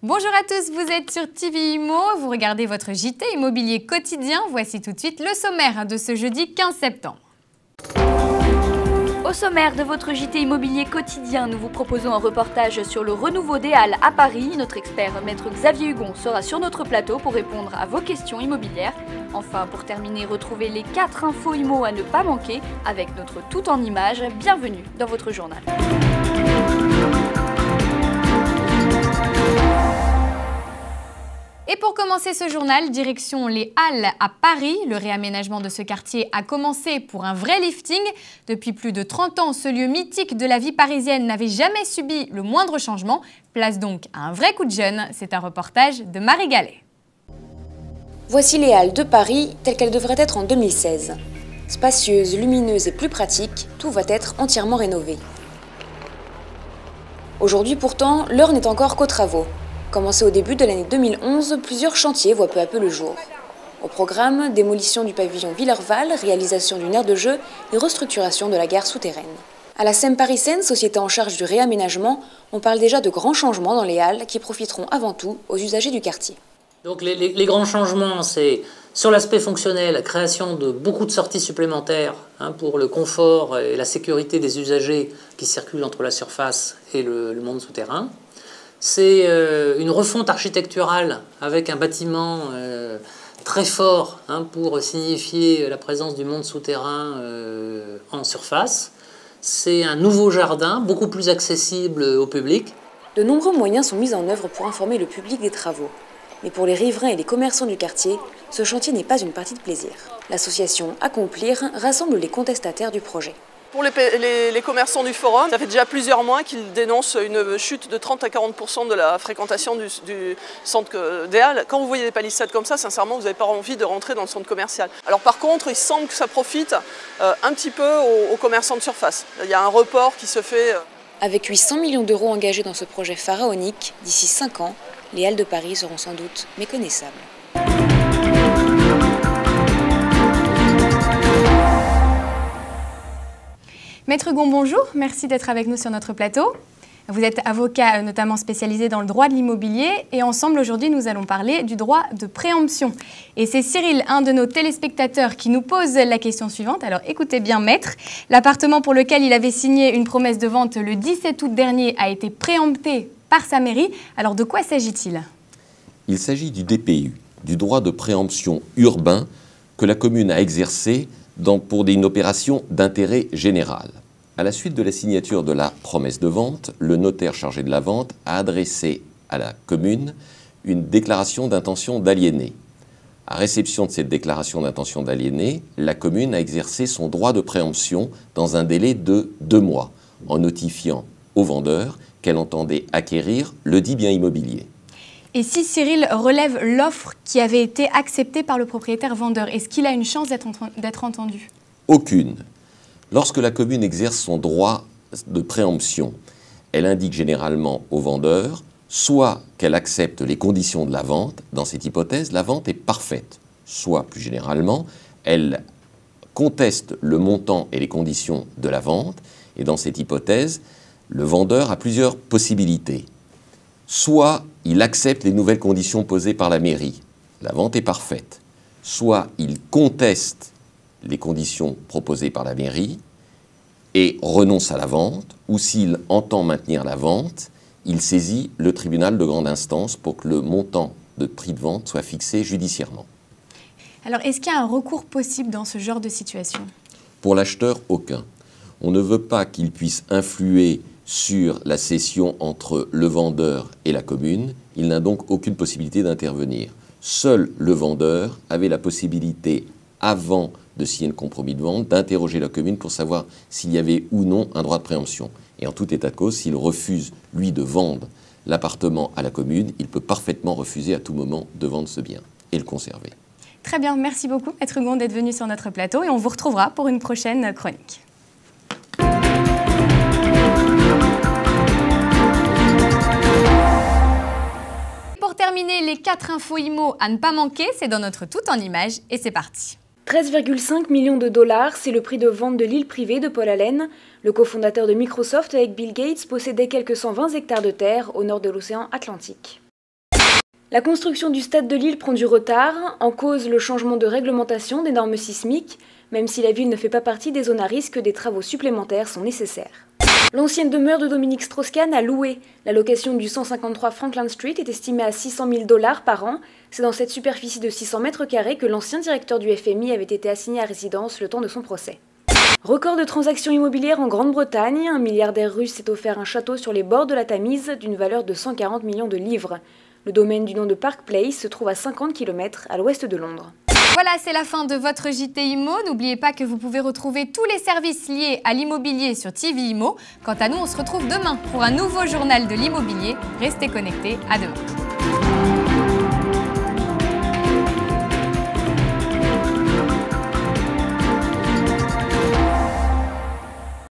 Bonjour à tous, vous êtes sur TV Immo, vous regardez votre JT immobilier quotidien. Voici tout de suite le sommaire de ce jeudi 15 septembre. Au sommaire de votre JT immobilier quotidien, nous vous proposons un reportage sur le renouveau des Halles à Paris. Notre expert, maître Xavier Hugon, sera sur notre plateau pour répondre à vos questions immobilières. Enfin, pour terminer, retrouvez les 4 infos IMO à ne pas manquer avec notre tout en images. Bienvenue dans votre journal. Et pour commencer ce journal, direction les Halles à Paris. Le réaménagement de ce quartier a commencé pour un vrai lifting. Depuis plus de 30 ans, ce lieu mythique de la vie parisienne n'avait jamais subi le moindre changement. Place donc à un vrai coup de jeune. C'est un reportage de Marie Gallet. Voici les Halles de Paris telles qu'elles devraient être en 2016. Spacieuses, lumineuses et plus pratiques, tout va être entièrement rénové. Aujourd'hui pourtant, l'heure n'est encore qu'aux travaux. Commencé au début de l'année 2011, plusieurs chantiers voient peu à peu le jour. Au programme, démolition du pavillon Villerval, réalisation d'une aire de jeu et restructuration de la gare souterraine. À la SEM Paris Seine, société en charge du réaménagement, on parle déjà de grands changements dans les Halles qui profiteront avant tout aux usagers du quartier. Donc les grands changements, c'est sur l'aspect fonctionnel, la création de beaucoup de sorties supplémentaires pour le confort et la sécurité des usagers qui circulent entre la surface et le monde souterrain. C'est une refonte architecturale avec un bâtiment très fort pour signifier la présence du monde souterrain en surface. C'est un nouveau jardin, beaucoup plus accessible au public. De nombreux moyens sont mis en œuvre pour informer le public des travaux. Mais pour les riverains et les commerçants du quartier, ce chantier n'est pas une partie de plaisir. L'association Accomplir rassemble les contestataires du projet. Pour les commerçants du forum, ça fait déjà plusieurs mois qu'ils dénoncent une chute de 30 à 40% de la fréquentation du centre des Halles. Quand vous voyez des palissades comme ça, sincèrement, vous n'avez pas envie de rentrer dans le centre commercial. Alors par contre, il semble que ça profite un petit peu aux commerçants de surface. Il y a un report qui se fait. Avec 800 millions d'euros engagés dans ce projet pharaonique, d'ici 5 ans, les Halles de Paris seront sans doute méconnaissables. Maître Hugon, bonjour, merci d'être avec nous sur notre plateau. Vous êtes avocat notamment spécialisé dans le droit de l'immobilier et ensemble aujourd'hui nous allons parler du droit de préemption. Et c'est Cyril, un de nos téléspectateurs, qui nous pose la question suivante. Alors écoutez bien maître, l'appartement pour lequel il avait signé une promesse de vente le 17 août dernier a été préempté par sa mairie. Alors de quoi s'agit-il? Il s'agit du DPU, du droit de préemption urbain que la commune a exercé pour une opération d'intérêt général. À la suite de la signature de la promesse de vente, le notaire chargé de la vente a adressé à la commune une déclaration d'intention d'aliéner. À réception de cette déclaration d'intention d'aliéner, la commune a exercé son droit de préemption dans un délai de 2 mois, en notifiant au vendeur qu'elle entendait acquérir le dit bien immobilier. Et si Cyril relève l'offre qui avait été acceptée par le propriétaire vendeur, est-ce qu'il a une chance d'être entendu? Aucune. Lorsque la commune exerce son droit de préemption, elle indique généralement au vendeur soit qu'elle accepte les conditions de la vente, dans cette hypothèse, la vente est parfaite, soit, plus généralement, elle conteste le montant et les conditions de la vente, et dans cette hypothèse, le vendeur a plusieurs possibilités. Soit il accepte les nouvelles conditions posées par la mairie, la vente est parfaite. Soit il conteste les conditions proposées par la mairie et renonce à la vente, ou s'il entend maintenir la vente, il saisit le tribunal de grande instance pour que le montant de prix de vente soit fixé judiciairement. Alors, est-ce qu'il y a un recours possible dans ce genre de situation? Pour l'acheteur, aucun. On ne veut pas qu'il puisse influer sur la cession entre le vendeur et la commune. Il n'a donc aucune possibilité d'intervenir. Seul le vendeur avait la possibilité, avant de signer le compromis de vente, d'interroger la commune pour savoir s'il y avait ou non un droit de préemption. Et en tout état de cause, s'il refuse, lui, de vendre l'appartement à la commune, il peut parfaitement refuser à tout moment de vendre ce bien et le conserver. Très bien, merci beaucoup, Maître Hugon, d'être venu sur notre plateau et on vous retrouvera pour une prochaine chronique. Pour terminer, les 4 infos IMO à ne pas manquer, c'est dans notre tout en images et c'est parti. 13,5 millions de dollars, c'est le prix de vente de l'île privée de Paul Allen. Le cofondateur de Microsoft avec Bill Gates possédait quelques 120 hectares de terre au nord de l'océan Atlantique. La construction du stade de Lille prend du retard, en cause le changement de réglementation des normes sismiques. Même si la ville ne fait pas partie des zones à risque, des travaux supplémentaires sont nécessaires. L'ancienne demeure de Dominique Strauss-Kahn a loué. La location du 153 Franklin Street est estimée à 600 000 $ par an. C'est dans cette superficie de 600 mètres carrés que l'ancien directeur du FMI avait été assigné à résidence le temps de son procès. Record de transactions immobilières en Grande-Bretagne. Un milliardaire russe s'est offert un château sur les bords de la Tamise d'une valeur de 140 millions de livres. Le domaine du nom de Park Place se trouve à 50 km à l'ouest de Londres. Voilà, c'est la fin de votre JT Immo. N'oubliez pas que vous pouvez retrouver tous les services liés à l'immobilier sur TV Immo. Quant à nous, on se retrouve demain pour un nouveau journal de l'immobilier. Restez connectés, à demain.